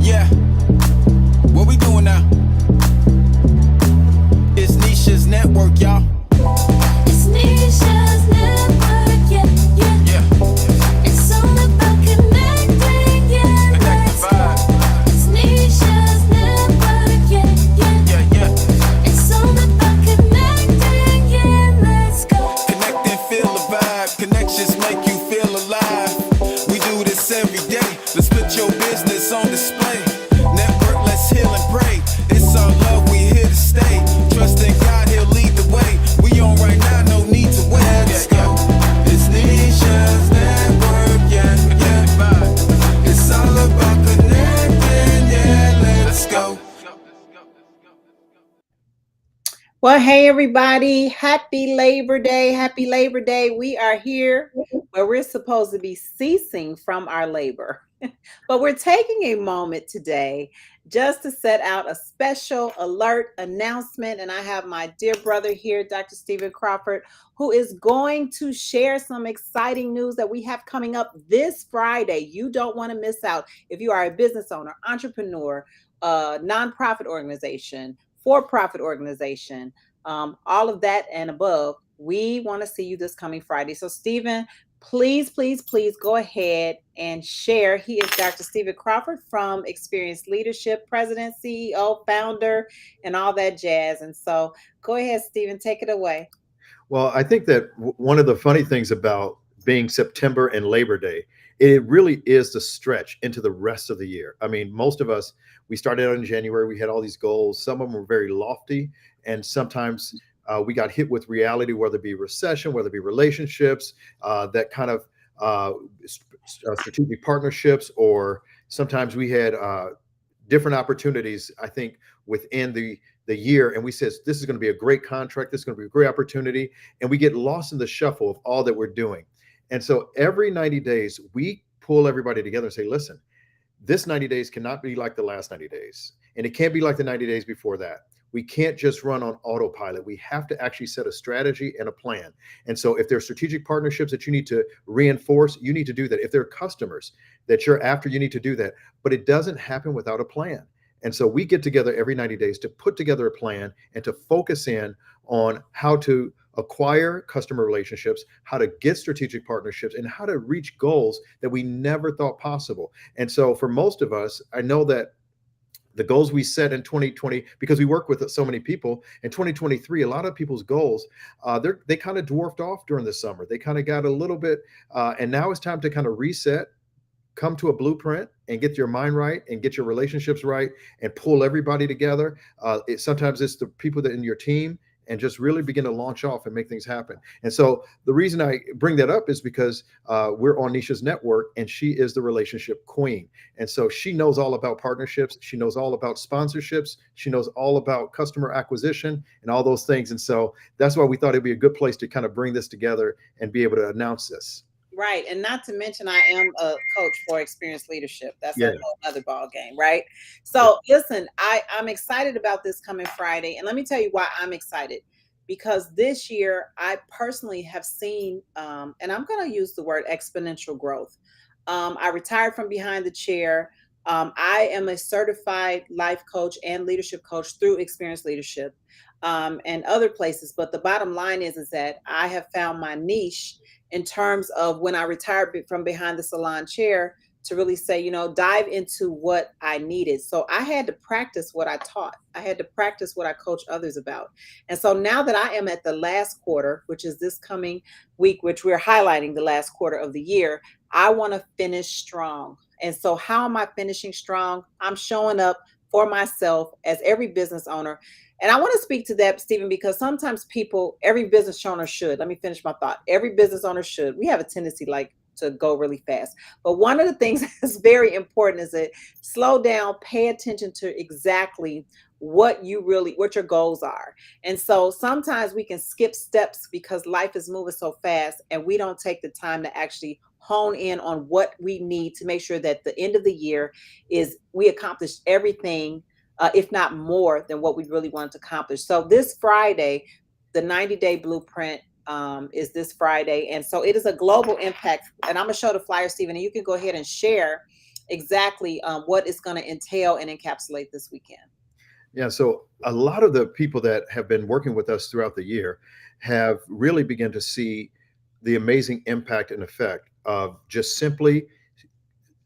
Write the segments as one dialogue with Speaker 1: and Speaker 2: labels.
Speaker 1: Yeah, what we doing now? It's Nisha's network, y'all.
Speaker 2: It's Nisha's network, yeah, yeah.
Speaker 1: Yeah,
Speaker 2: It's all about connecting, yeah.
Speaker 1: connect the
Speaker 2: Let's go.
Speaker 1: vibe.
Speaker 2: It's Nisha's network, yeah, yeah.
Speaker 1: Yeah, yeah.
Speaker 2: It's all about connecting, yeah. Let's go.
Speaker 1: Connect and feel the vibe. Connections make you feel alive. We do this every day. Let's put your business on display. Network, let's heal and pray. It's our love, we here to stay. Trust in God, he'll lead the way. We on right now, no need to wait. Let's go. It's Nisha's network, yeah, yeah. It's all about connecting, yeah. Let's go.
Speaker 3: Well, hey, everybody. Happy Labor Day. Happy Labor Day. We are here where we're supposed to be ceasing from our labor. But we're taking a moment today just to set out a special alert announcement. And I have my dear brother here, Dr. Stephen Crawford, who is going to share some exciting news that we have coming up this Friday. You don't want to miss out. If you are a business owner, entrepreneur, nonprofit organization, for-profit organization, all of that and above, we want to see you this coming Friday. So, Stephen, please go ahead and share. He is Dr. Stephen Crawford from Experience Leadership, president, CEO, founder, and all that jazz. And so go ahead, Stephen, take it away.
Speaker 4: Well, I think that one of the funny things about being September and Labor Day, it really is the stretch into the rest of the year. I mean, most of us, we started out in January, we had all these goals. Some of them were very lofty, and sometimes we got hit with reality, whether it be recession, whether it be relationships, that kind of strategic partnerships, or sometimes we had different opportunities, I think, within the year, and we said this is going to be a great contract, this is going to be a great opportunity, and we get lost in the shuffle of all that we're doing. And so every 90 days we pull everybody together and say, listen, this 90 days cannot be like the last 90 days, and it can't be like the 90 days before that. We can't just run on autopilot. We have to actually set a strategy and a plan. And so if there are strategic partnerships that you need to reinforce, you need to do that. If there are customers that you're after, you need to do that. But it doesn't happen without a plan. And so we get together every 90 days to put together a plan and to focus in on how to acquire customer relationships, how to get strategic partnerships, and how to reach goals that we never thought possible. And so for most of us, I know that the goals we set in 2020, because we work with so many people, in 2023, a lot of people's goals, they kind of dwarfed off during the summer. They kind of got a little bit, and now it's time to kind of reset, come to a blueprint and get your mind right and get your relationships right and pull everybody together. Sometimes it's the people that in your team, and just really begin to launch off and make things happen. And so the reason I bring that up is because we're on Nisha's network, and she is the relationship queen. And so she knows all about partnerships. She knows all about sponsorships. She knows all about customer acquisition and all those things. And so that's why we thought it'd be a good place to kind of bring this together and be able to announce this.
Speaker 3: Right. And not to mention, I am a coach for Experience Leadership. That's a whole other ball game, right? So listen, I'm excited about this coming Friday. And let me tell you why I'm excited. Because this year, I personally have seen, and I'm going to use the word exponential growth. I retired from behind the chair. I am a certified life coach and leadership coach through Experience Leadership and other places. But the bottom line is that I have found my niche in terms of when I retired from behind the salon chair to really say, dive into what I needed. So I had to practice what I taught. I had to practice what I coach others about. And so now that I am at the last quarter, which is this coming week, which we're highlighting the last quarter of the year, I want to finish strong. And so how am I finishing strong? I'm showing up for myself as every business owner. And I want to speak to that, Stephen, because sometimes every business owner should. Let me finish my thought. Every business owner should. We have a tendency to go really fast. But one of the things that's very important is that slow down, pay attention to exactly what your goals are. And so sometimes we can skip steps because life is moving so fast and we don't take the time to actually hone in on what we need to make sure that the end of the year is we accomplished everything, if not more than what we really wanted to accomplish. So this Friday, the 90-day blueprint is this Friday. And so it is a global impact. And I'm going to show the flyer, Stephen, and you can go ahead and share exactly what it's going to entail and encapsulate this weekend.
Speaker 4: Yeah, so a lot of the people that have been working with us throughout the year have really begun to see the amazing impact and effect of just simply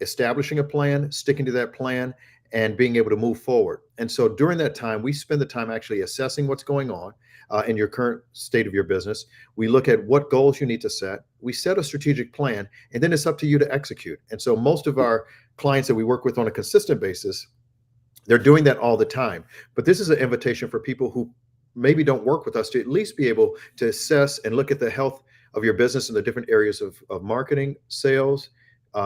Speaker 4: establishing a plan, sticking to that plan, and being able to move forward. And so during that time, we spend the time actually assessing what's going on in your current state of your business. We look at what goals you need to set. We set a strategic plan, and then it's up to you to execute. And so most of our clients that we work with on a consistent basis, they're doing that all the time. But this is an invitation for people who maybe don't work with us to at least be able to assess and look at the health of your business in the different areas of marketing, sales,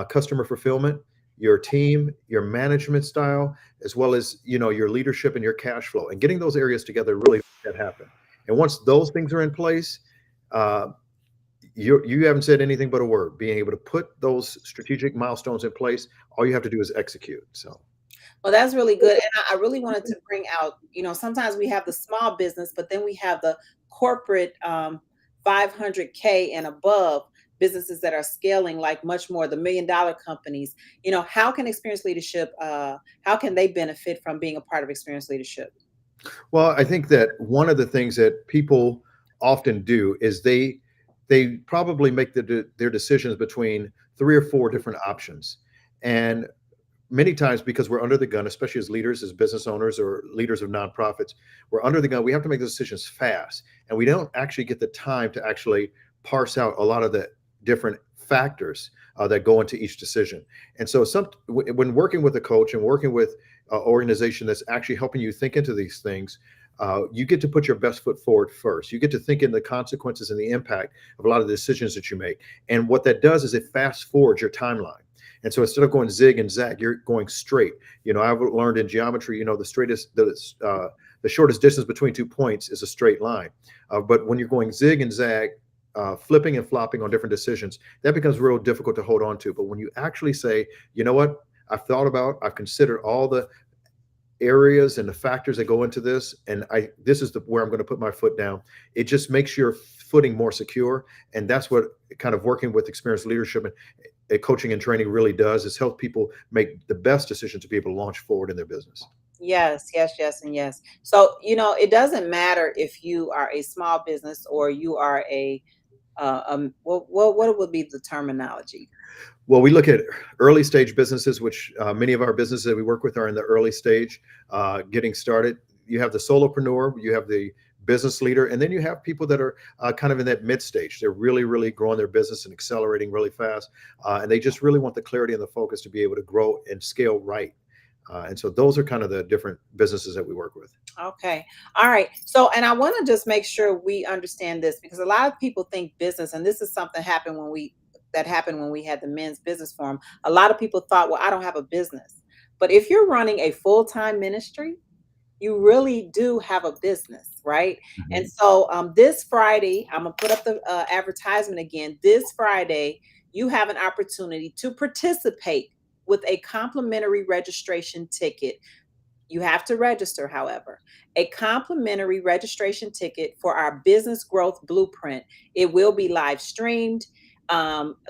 Speaker 4: customer fulfillment, your team, your management style, as well as your leadership and your cash flow, and getting those areas together really make that happen. And once those things are in place, you haven't said anything but a word. Being able to put those strategic milestones in place, all you have to do is execute. So.
Speaker 3: Well, that's really good. And I really wanted to bring out, sometimes we have the small business, but then we have the corporate 500K and above businesses that are scaling like much more, the $1 million companies. How can Experience Leadership, how can they benefit from being a part of Experience Leadership?
Speaker 4: Well, I think that one of the things that people often do is they probably make their decisions between 3 or 4 different options. And many times, because we're under the gun, especially as leaders, as business owners or leaders of nonprofits, we're under the gun. We have to make those decisions fast, and we don't actually get the time to actually parse out a lot of the different factors that go into each decision. And so when working with a coach and working with an organization that's actually helping you think into these things, you get to put your best foot forward first. You get to think in the consequences and the impact of a lot of the decisions that you make. And what that does is it fast forwards your timeline. And so instead of going zig and zag, you're going straight. I've learned in geometry, the shortest distance between 2 points is a straight line. But when you're going zig and zag, flipping and flopping on different decisions, that becomes real difficult to hold on to. But when you actually say, you know what, I've considered all the areas and the factors that go into this, and this is where I'm going to put my foot down. It just makes your footing more secure. And that's what kind of working with Experience Leadership and coaching and training really does, is help people make the best decision to be able to launch forward in their business.
Speaker 3: Yes, yes, yes, and yes. So, it doesn't matter if you are a small business or you are what would be the terminology?
Speaker 4: Well, we look at early stage businesses, which many of our businesses that we work with are in the early stage, getting started. You have the solopreneur, you have the business leader, and then you have people that are kind of in that mid stage. They're really, really growing their business and accelerating really fast. And they just really want the clarity and the focus to be able to grow and scale right. And so those are kind of the different businesses that we work with.
Speaker 3: Okay. All right. So, and I want to just make sure we understand this, because a lot of people think business, and this is something that happened when we had the men's business forum. A lot of people thought, well, I don't have a business. But if you're running a full-time ministry, you really do have a business, right?
Speaker 4: Mm-hmm.
Speaker 3: And so this Friday, I'm going to put up the advertisement again. This Friday, you have an opportunity to participate with a complimentary registration ticket. You have to register, however, a complimentary registration ticket for our business growth blueprint. It will be live streamed.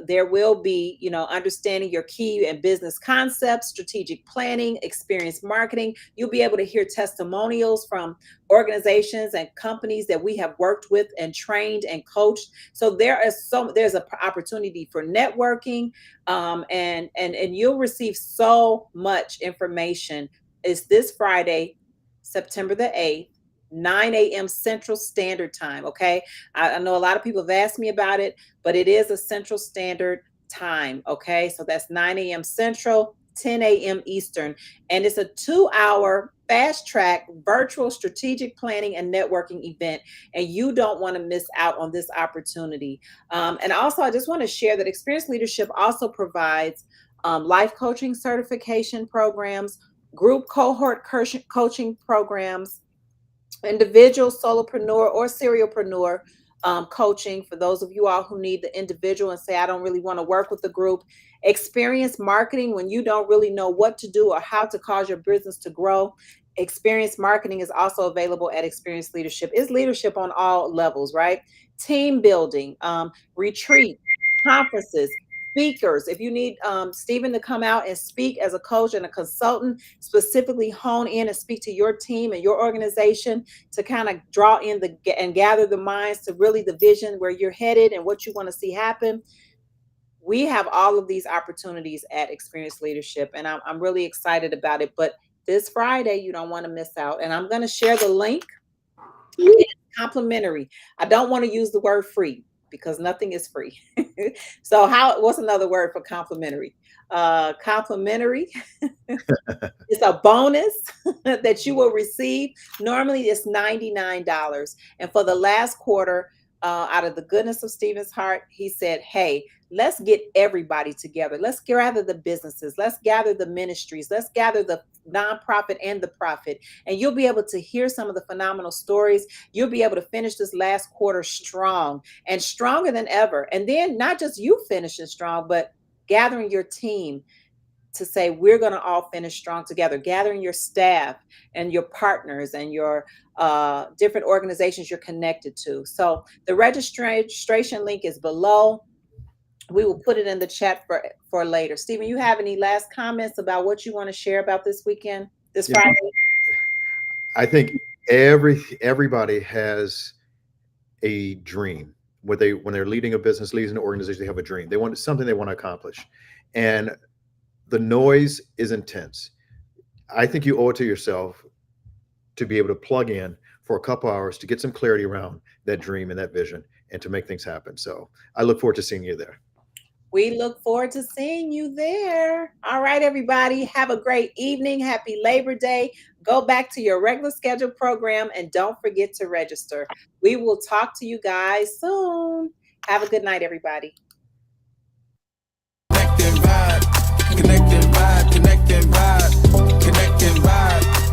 Speaker 3: There will be, understanding your key and business concepts, strategic planning, experience marketing. You'll be able to hear testimonials from organizations and companies that we have worked with and trained and coached. So there's an opportunity for networking, and you'll receive so much information. It's this Friday, September the 8th. 9 a.m. Central Standard Time. Okay. I know a lot of people have asked me about it, but it is a Central Standard Time. Okay. So that's 9 a.m. Central, 10 a.m. Eastern. And it's a 2-hour fast track virtual strategic planning and networking event. And you don't want to miss out on this opportunity. And also, I just want to share that Experience Leadership also provides life coaching certification programs, group cohort coaching programs, individual solopreneur or serialpreneur coaching for those of you all who need the individual and say, I don't really want to work with the group. Experience marketing when you don't really know what to do or how to cause your business to grow. Experience marketing is also available at Experience Leadership. It's leadership on all levels, right? Team building, retreat, conferences, speakers, if you need Stephen to come out and speak as a coach and a consultant, specifically hone in and speak to your team and your organization to kind of draw in and gather the minds to really the vision where you're headed and what you want to see happen. We have all of these opportunities at Experience Leadership, and I'm really excited about it. But this Friday, you don't want to miss out. And I'm going to share the link. It's complimentary. I don't want to use the word free because nothing is free. So what's another word for complimentary? Complimentary is a bonus that you will receive. Normally it's $99. And for the last quarter, out of the goodness of Stephen's heart, he said, hey, let's get everybody together. Let's gather the businesses. Let's gather the ministries. Let's gather the nonprofit and the profit. And you'll be able to hear some of the phenomenal stories. You'll be able to finish this last quarter strong and stronger than ever. And then not just you finishing strong, but gathering your team to say, we're going to all finish strong together, gathering your staff and your partners and your different organizations you're connected to. So the registration link is below. We will put it in the chat for later. Stephen, you have any last comments about what you want to share about this weekend, this Friday?
Speaker 4: I think everybody has a dream. When they're leading a business, leading an organization, they have a dream. They want something they want to accomplish. And the noise is intense. I think you owe it to yourself to be able to plug in for a couple hours to get some clarity around that dream and that vision and to make things happen. So I look forward to seeing you there.
Speaker 3: We look forward to seeing you there. All right, everybody. Have a great evening. Happy Labor Day. Go back to your regular scheduled program and don't forget to register. We will talk to you guys soon. Have a good night, everybody.
Speaker 1: Connect and vibe, connect and vibe, connect.